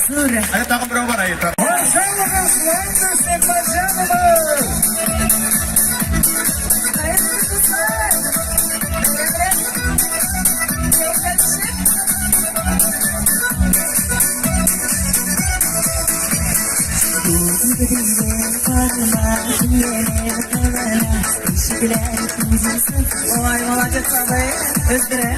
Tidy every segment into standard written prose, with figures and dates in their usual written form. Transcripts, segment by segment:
Sudah. Ayo takut berapa ayo tak. Olay olacak tabi. Özdüre.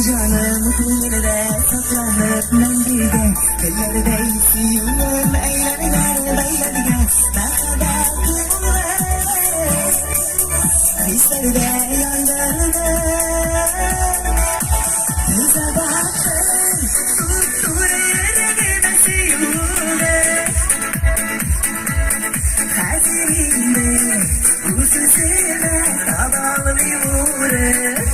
Canım kulede saklanıp mendilde Kırlarda isiyorum eğlenler beylerge Daha kırılır Bizlerde yandırılır Sabahın tutturur nesiyorum Hazirinde Ususuyla tabalı bir vurur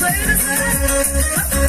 Play the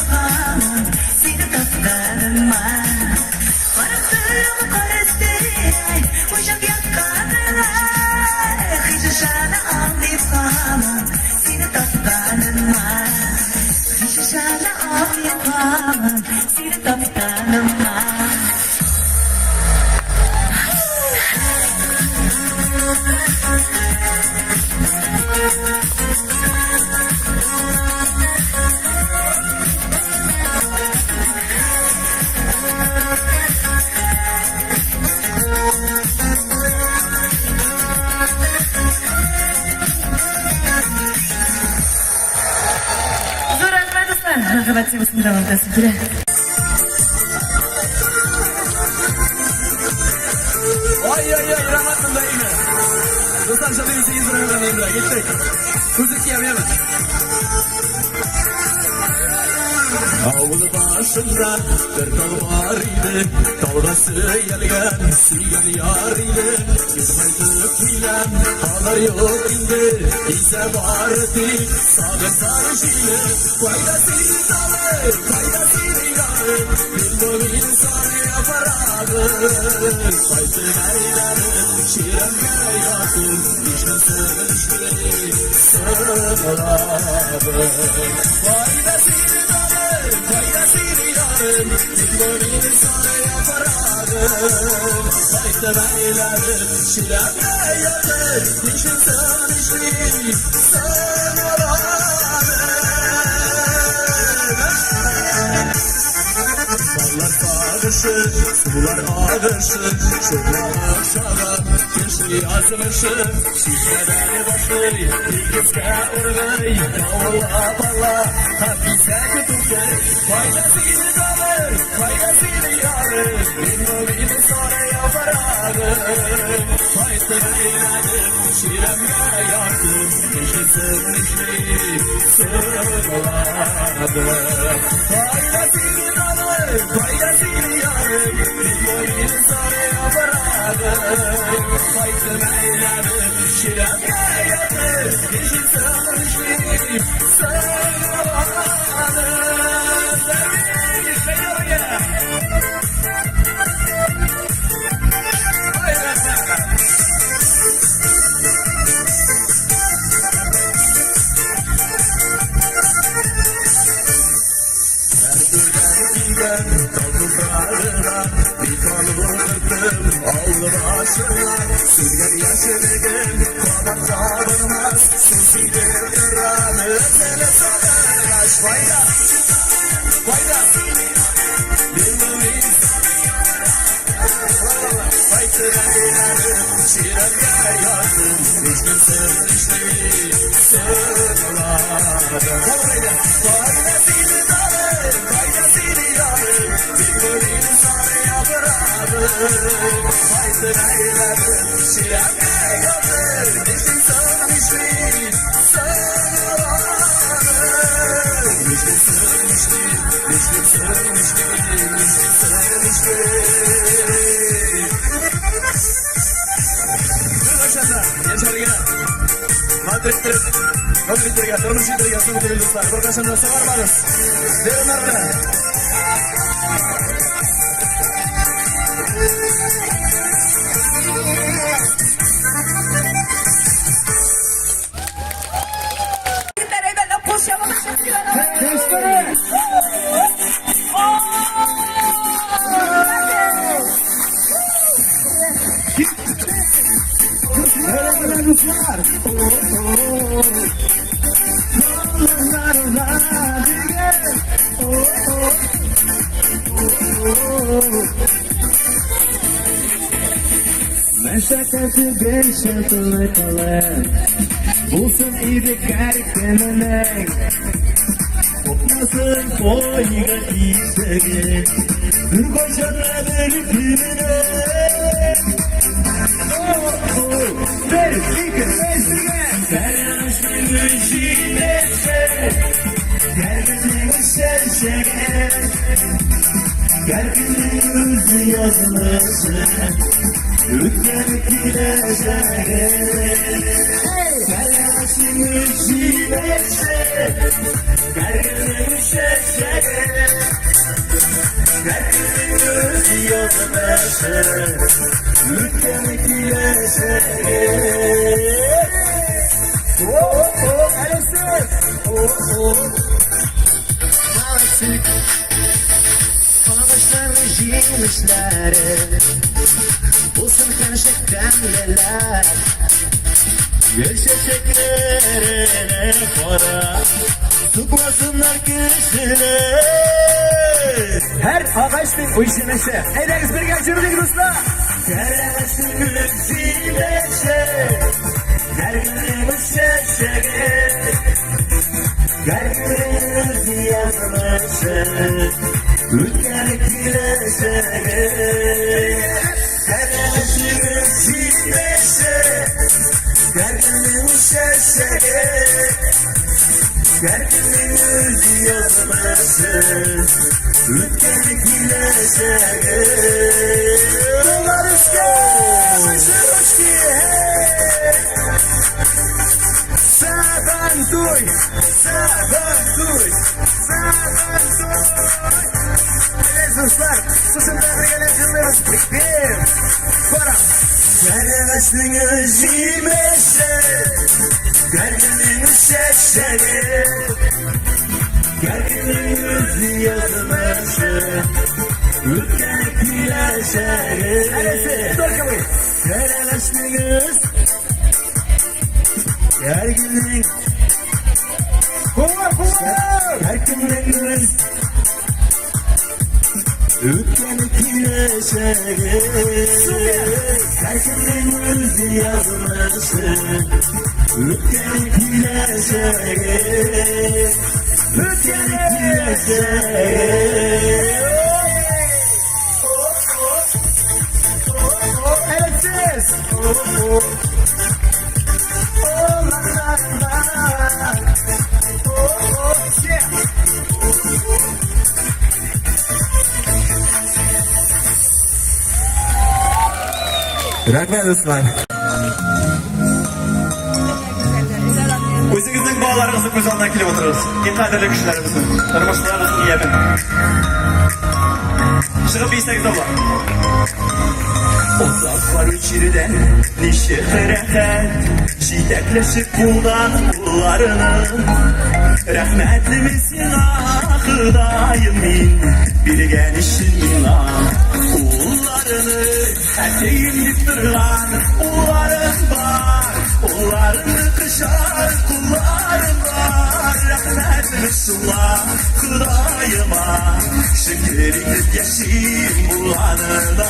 yakamam seni tapkanıma. Varıktığımı karesteyim uçak yakanıma. Hiç şana anlayamam seni tapkanıma. Hiç şana anlayamam seni tapkanıma. Merhamet sevgisini devam edesin. Güle. Ay rahmatın da yine. Dostlar şöyle 8 lira vereyim de gittik. Kuzik yemeyemez. Avlu başında bir dal var idi. Dalgası yelgen, suygan yar idi. Gitmeydik bilen ağlar yok indi. İse vardı sağlık sarışıyla. Faydasını dalı, faydasını dalı. Bilmemin sarı yaparadı. Faydasını dalı, şiren gayatın. İşte sığıştı, sığınadı. Faydasını dalı. Faydasını yarım, dinlerini sana yapararım. Faydalaylarım, şirenle yarım, işin sanışlı, sanararım. Sallar sağışır, sular ağışır, şuralar aşağı, kişi yazmışır. Şişelere başır, ilgizge urgay, kavla bala, hafizge kutukay. Faydasını kalır, faydasını yarır, bilmemini sonra yapararım. Faydalaylarım, şiremge yardım, kişi sığmışlı, sığınadım. Faydasını kalır, faydasını yarır, bilmemini sonra yapararım. Faydalaylarım, şiremge yardım, kişi sığmışlı, sığınadım. Bir kalıbı kırptım, aldı başına. Sürgen yaşılıgın, kovan kavurmaz. Sesidir kıranı, sene sadaş. Fayda, fayda. Bilmemin faydalarım, şirenle yardım. Hiç kimse işli, sığınadım. Faydasını dalır, faydasını yarım. Bilmemin sana yapararım. Faydalarım, şirenle yardım. Hiç kimse işli, sığınadım. Hiç kimse işli, hiç kimse işli, hiç kimse işli. Madrid'dir, Madrid'dir, Tornuşi'dir, Yastı'dır, dostlar. Korkaşımda sevar varız. Derin arada. Meşakkatı bir şartlı kalır. Bulsun iyilik erkenine. Kopmasın boyga işleri. Bir koşana bir filmine. Beş, iki, beş, Sarhoşun içinde Kalbine şerşer Kalbine yüzü yazılsın Ülkenin kileşleri Sarhoşun üzülese, gerginin üşese, gerginin gözü yazılese, ülkemi gülese. Alexis! Ağaçların yemişleri, olsun gerçekten neler. Geçeceklerine para, tutmasınlar kişileri. Her ağaçın uyuşması. Ederiz bir geçirdik dostlar. Her ağaçın uyuşması, her günün uyuşması, her günün yazması, ülkenin gülesi. Her ağaçın uyuşması, gerginin sesi, gerginin yazması, ülkenin gülesi. Dolarıska, Mısırıski, Sabantuy, Sabantuy, Sabantuy. Evet dostlar, susunlarına gelen cümlemiz bitti. Para. Gerçekten üzülmese, gerginin sesleri, gerginin yüzü yazması, ülkenin güleşleri. Gerçekten gerginin, gerginin ülkenin güleşleri. Gerginin yüzü yazması, ülkenin güleşleri, ülkenin güleşleri. Alexis! Rahmet dostlar. O'zingizning bog'laringizni ko'zdan kelib o'tiribsiz. Eng qadrli kishilarimizni, turmushlaringizni yemin. Шығып естегі тола. Uzaklar içeriden nişi rahat, şiddetlesi kuldan kullarını. Rahmetli misin Hıdayım min, bilgen işin minan. Kullarını eteğimlik durgan, kulların var. Kullarını kışar, kulların var. Rahmetli Resulullah Hıdayıma, şekerini yaşayayım bulanına.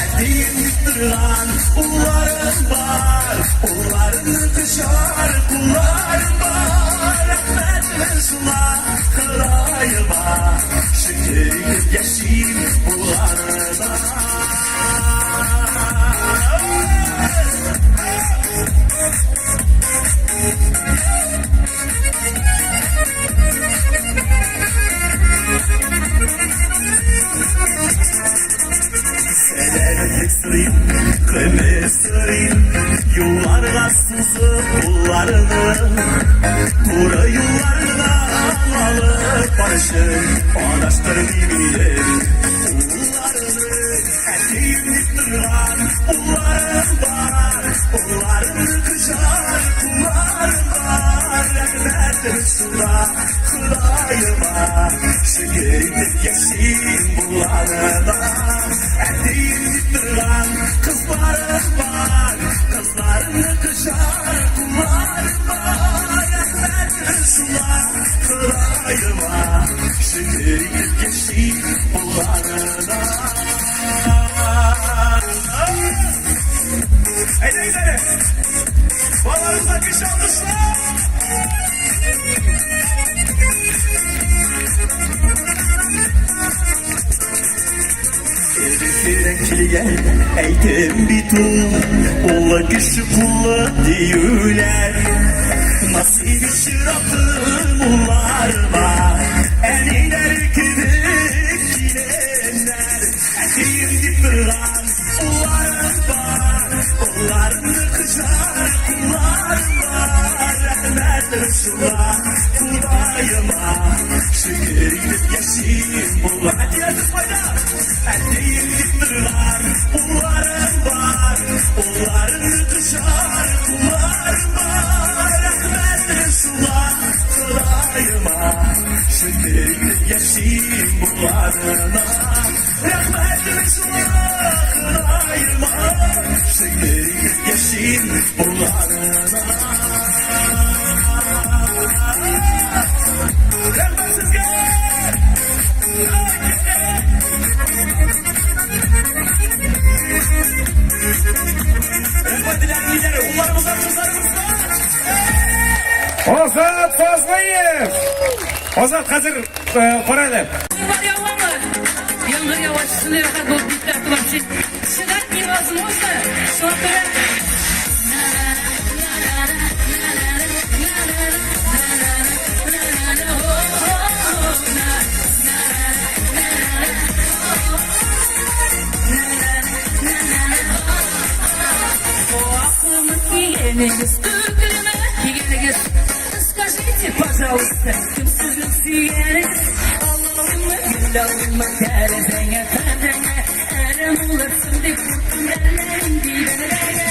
Eteğimlik durgan, kulların var. Kullarını kışar, kulların var. Rahmetli Resulullah Hıdayıma, şekerini yaşayayım bulanına. Selerlik sırayım, kıymır sırayım, yollarına sızıp kullarını. Kuru yollarına alıp barışın, adaşlar birbirlerin. Kullarını eteğimlik duran, kulların var. Kullarını kışar, kulların var. Rahmet Resulullah Hıdayıma, şekerini yaşayayım bulanına. Eteğimlik duran kızların var. Kızlarını kışar, kulların var. Rahmet Resulullah Hıdayıma, şekerini yaşayayım bulanına. Haydi gidelim. Balarımıza kış almışlar. Renkliye eydim bir tuz, ola kişi kula diyorlar. Nasibi şıraptır bunlarla, en iler gidip gidenler. Eteğim gittiren kullarım var, kullarını kışar kullarım var. geçeyim bularına. Rahmetli sularına ayırma, sevgilim geçeyim bularına. Rahmetsiz gel. Rahmetlilerin lideri, kullarımızdan kızlarımızdan. Ozat Fazlayev. Ozat hazır ko'radi. Var yağmur. Yağmur yavaş sınıyor. Bu dikkat var. Şiddət невозможно. Şofer. Скажите, пожалуйста, кем сужден Allah'ıma gül alma terzene terzene Erem olursun de kurtulurların dilere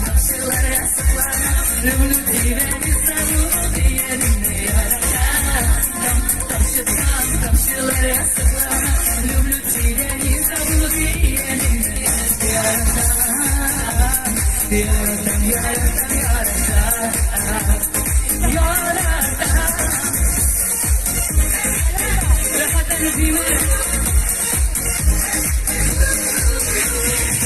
Taşılara sıklara Lümlü diveni savunu diyerini yaratan Taşılara sıklara Lümlü diveni savunu diyerini yaratan Yaratan, yaratan, yaratan Yaratan Rahattan üzümü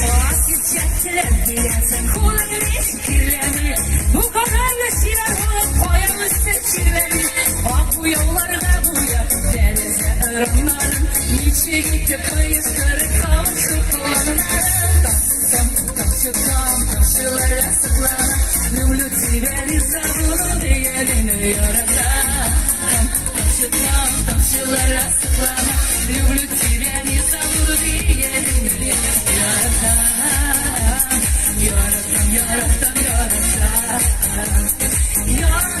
O akit çektiler bilensen Kullanmış kirlerini Bu kadarla şirar olup koyalmıştır kirlerini Bak bu yollarda bu ya Denize ırımların Niçe gidip bayızları kavuşup kullanırlar Taşılara sıklara Lümlü tiveli zavunu diyerini yaratan Taşılara sıklara Lümlü tiveli zavunu diyerini yaratan Yaratan, yaratan, yaratan Yaratan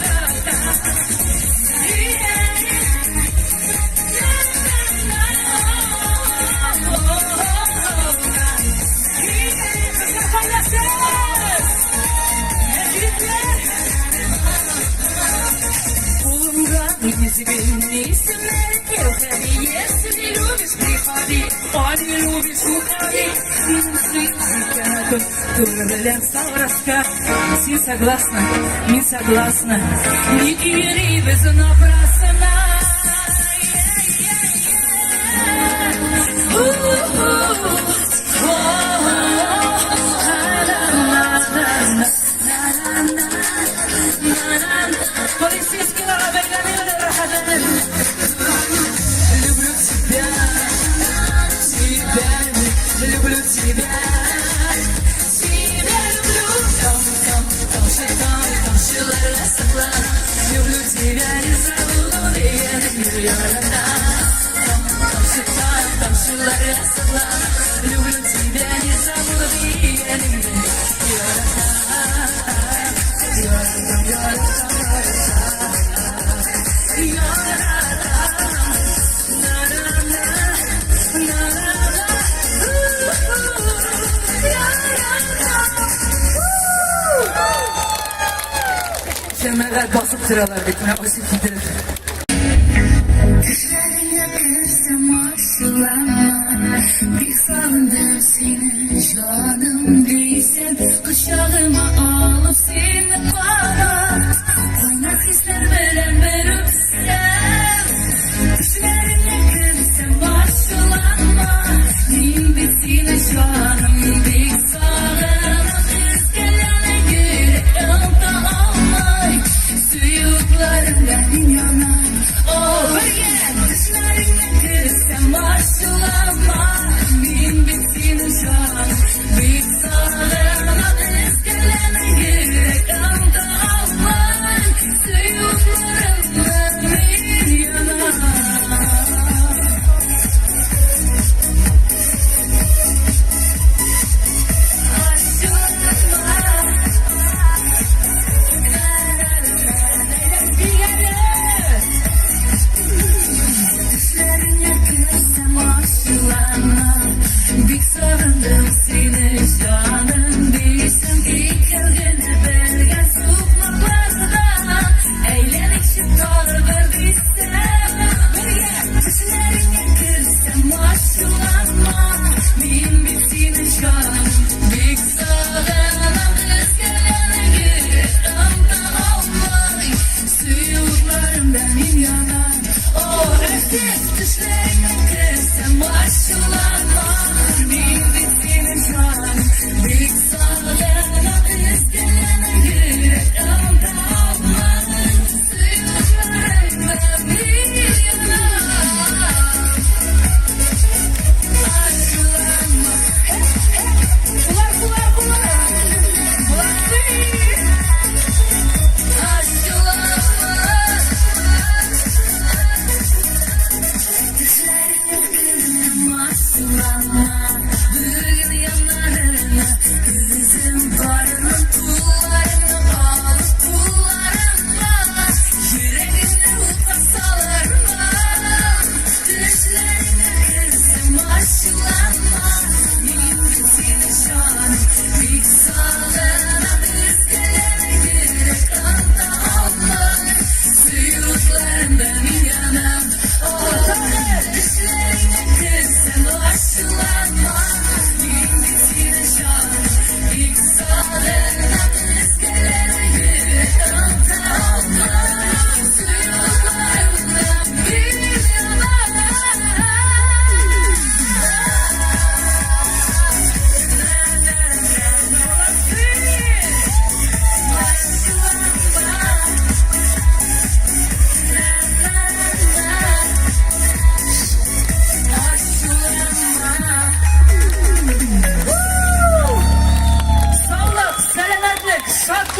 Если любишь, приходи, а не любишь, уходи. Турбулентся рассказ, не согласна, не согласна. Не ири безнапрасно. Полицейский лавер, люблю тебя, тебя, люблю тебя, тебя люблю. Там, шилара, саклана, люблю тебя, не забуду, я там, шилара, саклана, люблю тебя, не забуду, Şemeler basıp sıralar bitme o şekilde. Düşlerine kırsam aşılanma Bir salındım senin canım değilsin Kuşağıma alıp seni bana Oynak hisler veren verip sen Düşlerine kırsam aşılanma Din bitsin canım bir sağlam Rüzgarına göre yolda olmay Suyuklarım benim yana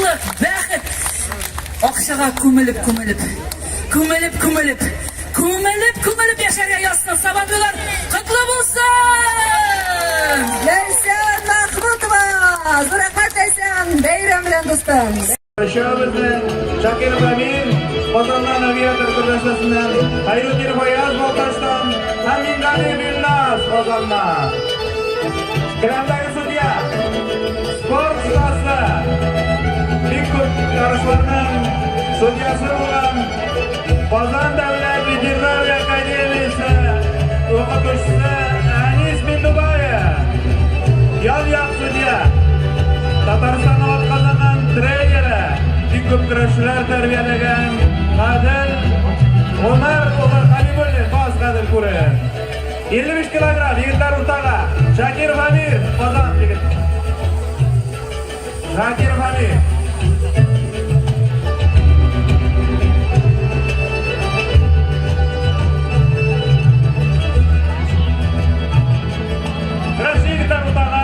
mutluluk, baxt. Akşağa kömülüp yaşarga yazsın. Sabahlar kutlu olsun. Leysen Mahmutova, Zurakat Leysen, bayram bilen dostum. Şöyle Şakir Famir, Ozan'dan aviatör kurdasından, Hayruddin Boyaz Boltaş'tan, Hamindani Bilnaz Ozan'dan. Kremdagi sudya, spor ustasi, ilk yarışlarının sudyasi olan Qozon Davlat Veterinaria Akademiyasi o'qituvchisi Anis Mendubayev, Yozyaq sudya, Tatariston otqazanan treneri, ko'p kurashchilar tarbiyalagan Qadil Umar Halibulli, Qoz Qadil Qur'in. 55 kilogram yigitlar o'rtog'i Shakir Famir, Qozon yigit. Shakir Famir. Kurashchi yigitlar o'rtog'i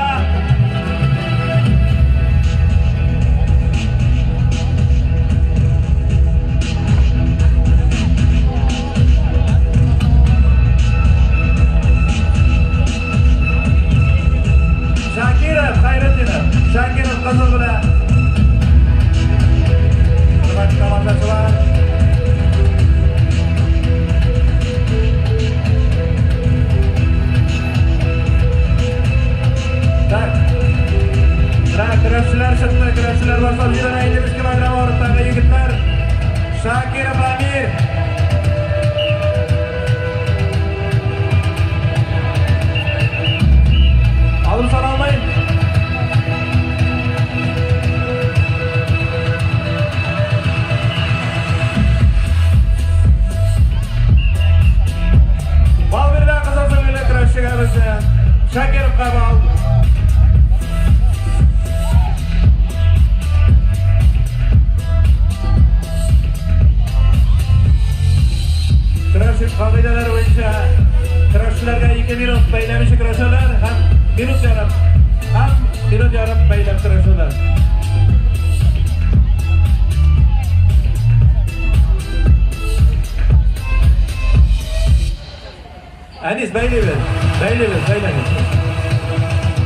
Shakirov qizi bilan hurmatli tomoshabinlar, kurashchilar chiqdi. Kurashchilar boshqaruvchilar 55 kilogram og'irlikdagi yigitlar Shakir Famir, olim salomlayın. Balbirdan qizilsa kurashchiga bizni Shakirov qabul. Kurash qoidalari bo'yicha kurashchilarga 2 minut baylamishi kurashadilar, ham minut yarim baylab kurashadilar. Anis baylaymiz.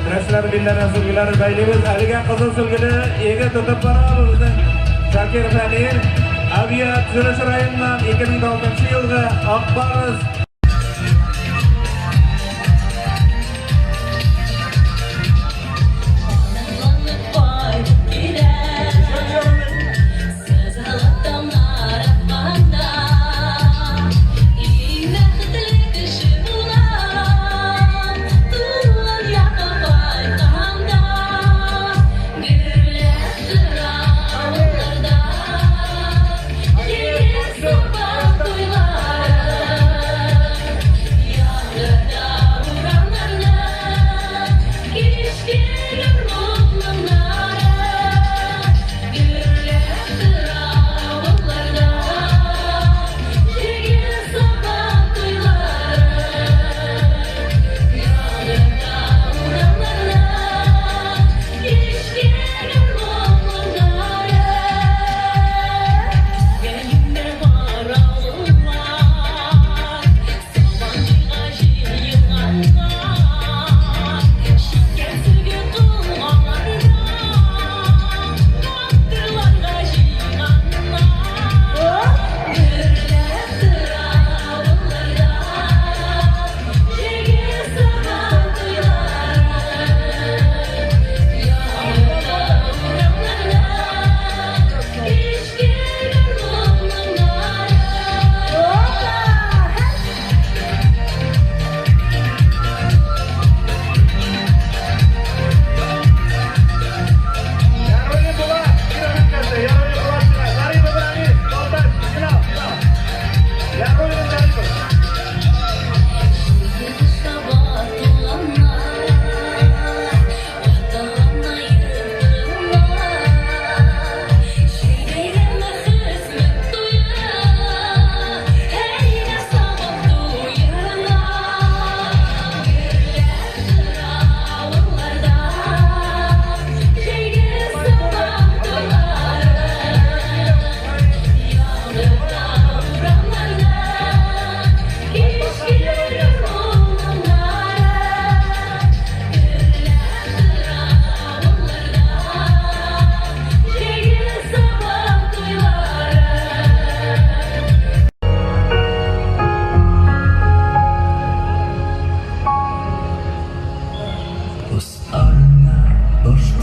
Kurashchilar billarini sulgilari baylaymiz. Aliga qizil sulgini ega tutib boradi bizning Shakir Famir. Aviat surish rayonidan 2006-yilda Oqbariz Duylar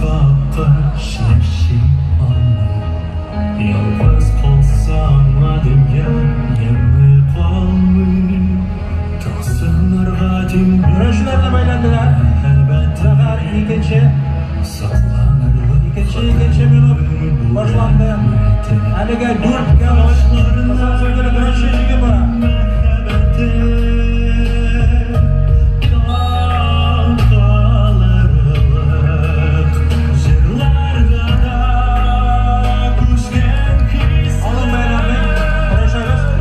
kapış yaşayalım. Yalnız kalsam adımya yemi kalmı. Tasınırga dimdi Güreşlerle baylandılar. Sefer iyi geçe. İkinci minut başlandı. Haliga 4 galoş kızıl sürgülü güreşçisi var. Alın baylandı. Güreşeriz.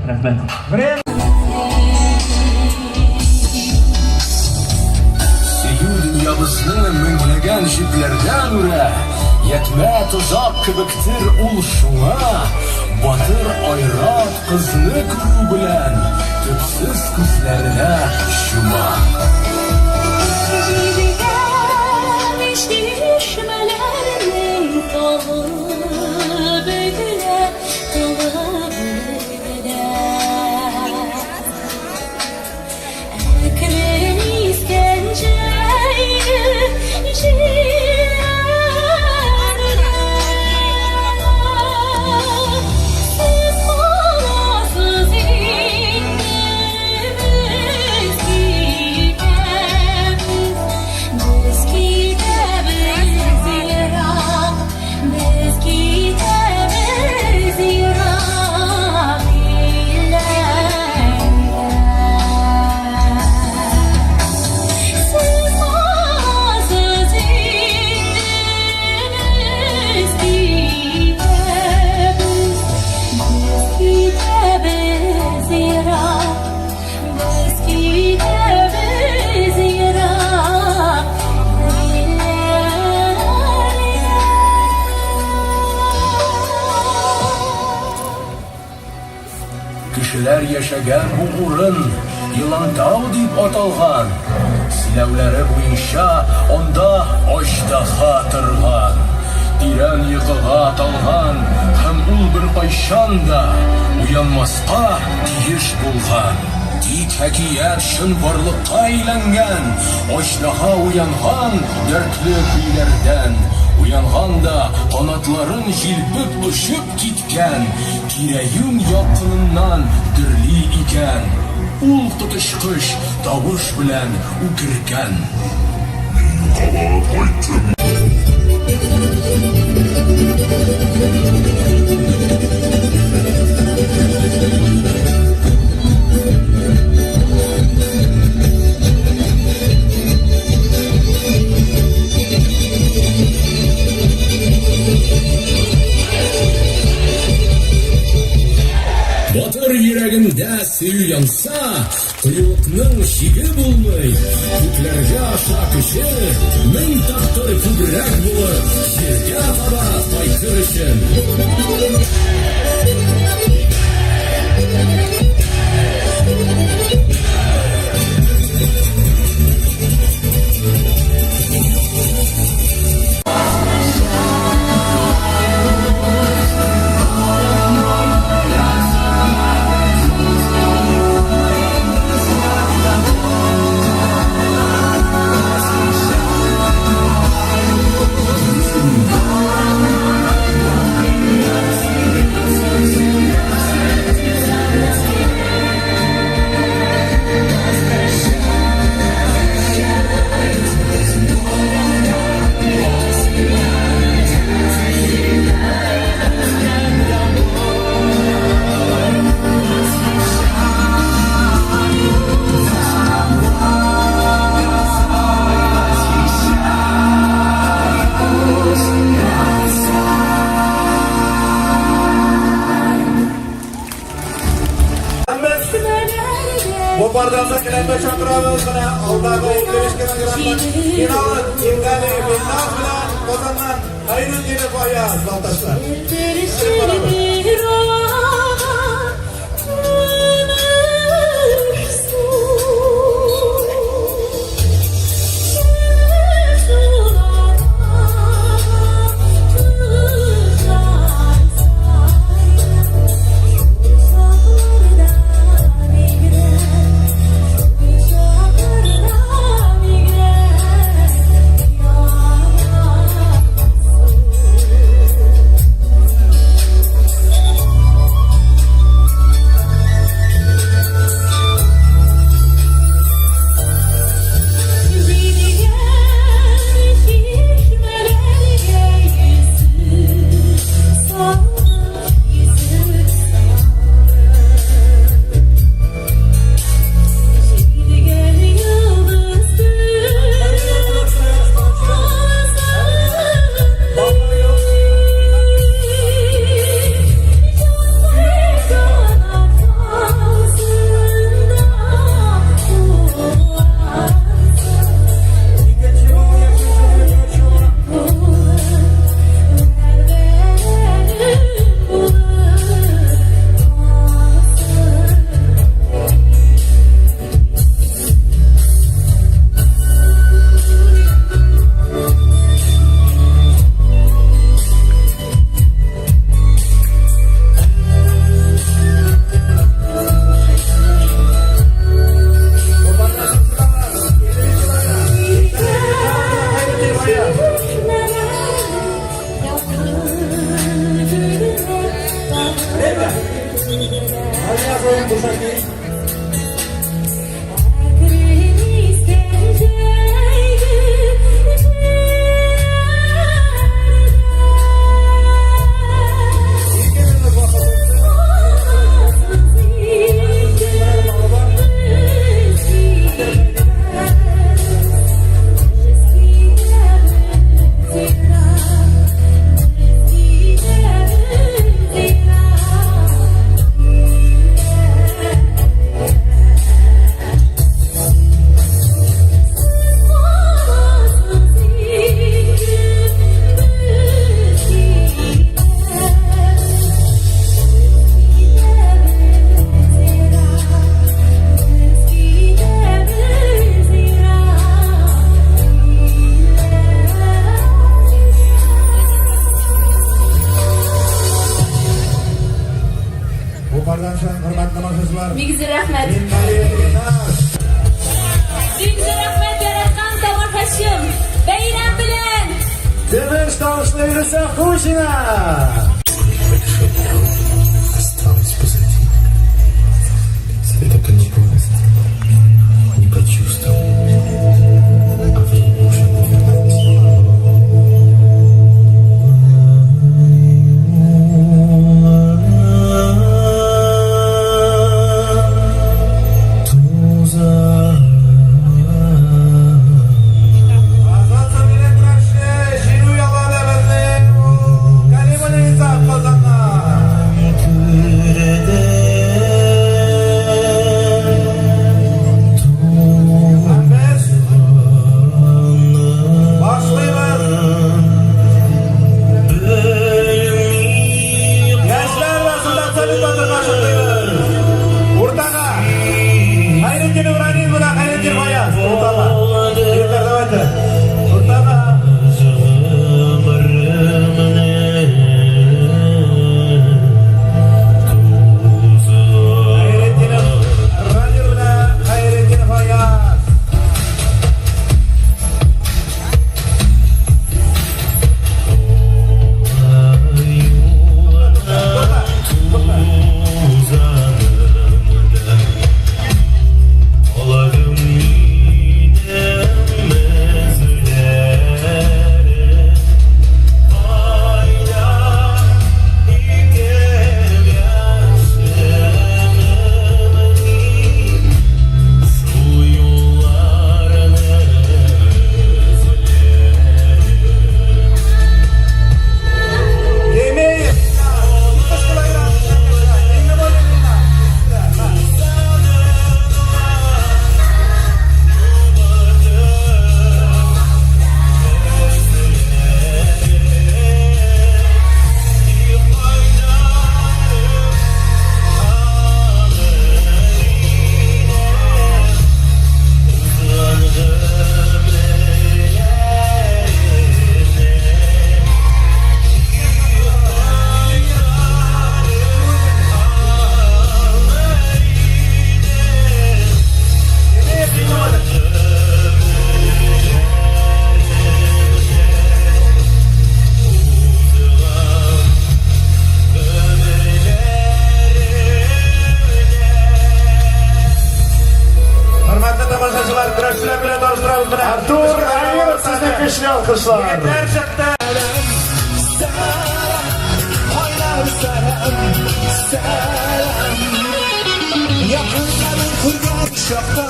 Rahmet. Seyu dünyamızın münglegen jiplerden ure yetme tuzak kibiktir ul şuna. Batır ayrat kızını kuru bilen tüpsüz kızlarına şuma. Kişiler yaşagan bu urun Yılan Dağ deyip atalgan. Silevleri boyunca onda ajdaha tırgan. Diren yıkığa atalgan hem ul bir kayşan da uyanmasqa tiyiş bulgan. Dik hakiyat şın varlıkta aylangan, ajdaha uyangan dertli kuylardan Uyanganda qanotlarin jilpib ushib ketgan, Kirayim yaqinimdan turli ekan. Ul tutishqish tovush bilan o'kirgan. Батыр йөрәгендә сөю янса, Кыюкның шиге булмый. Күкләргә аша кеше, мең тапкыр күбрәк булыр, җиргә таба кайтыр өчен. Bu bardağda kelime çakırağımız bilen aldağda 25 kilogramdan finalı imgali binnaz bilen kozandan ayrın yeni koya zaltaşlar. Bigzi rahmat. Bigzi rahmat yaratgan Tamur Hashim. Bayram bilan Sevinç davuşlarıysa Kuşina. Осталось позади. Если так и не будет, не почувствую, а время уже не Azalsa bile karşı Şinu yalanlarını Kalimani izah kazanlar. Ahmet. Başlayalım. Gençler arasında tabii başlayalım. Ortaga. Hayrettin İbrahim buna Hayrettin Bayaz. Ortaga. Yeter davaydı. Ortaga. Hayrettin İbrahim buna Hayrettin Bayaz. Olarım yine mezülere, hala iker yaşlanmayayım, şu yolların Yemeği. Hürmetli tamaşaçılar, güreşçiler bile tanıştıralım bile. Artur Ayır, sizde kışlı alkışlar. Yeter çaktı. Yakınların kurban şapka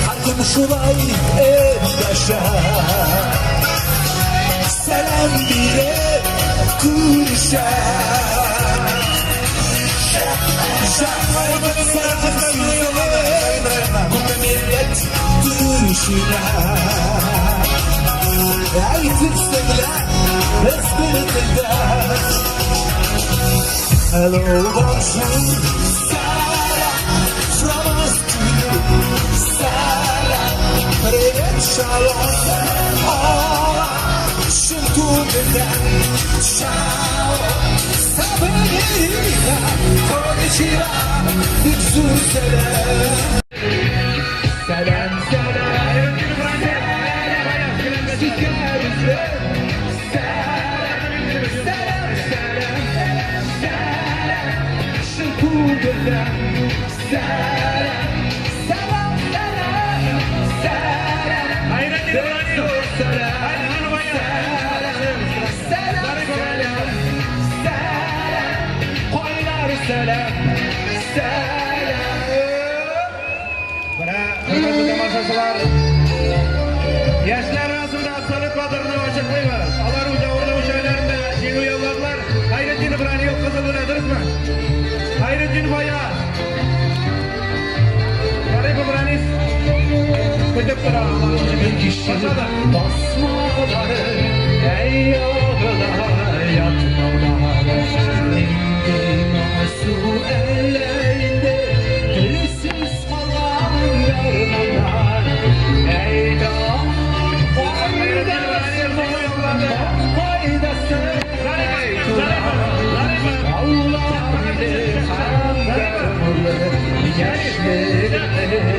Hakkım şulay et yaşa Selam bire kurşa Şahmayın sarkısını Kuka millet duruşuna Aytırsınlar Rızkını Hello, bonjour, Sarah, from us to you, Sarah, привет, шалом, hola, шутугедан, ciao, sabanerina, konnichiwa, dikzur selam. Selam, selam, Yaşlar arasında salı kadrını açıklayınız. Alar uca orada uçaylarında Şinu yollarlar. Hayrettin İbrahim yok kızılır ederiz mi? Hayrettin Bayaz. Garip İbrahim. Kötüp dura Allah'ın ucu. Başladı. Basmaları, ey yollar, yatmalar, indi masum ellerinde, delisiz kalan yarınlar, ey dağlar, faydası, ey duvar, Allah bilir hangarımı, yaşları,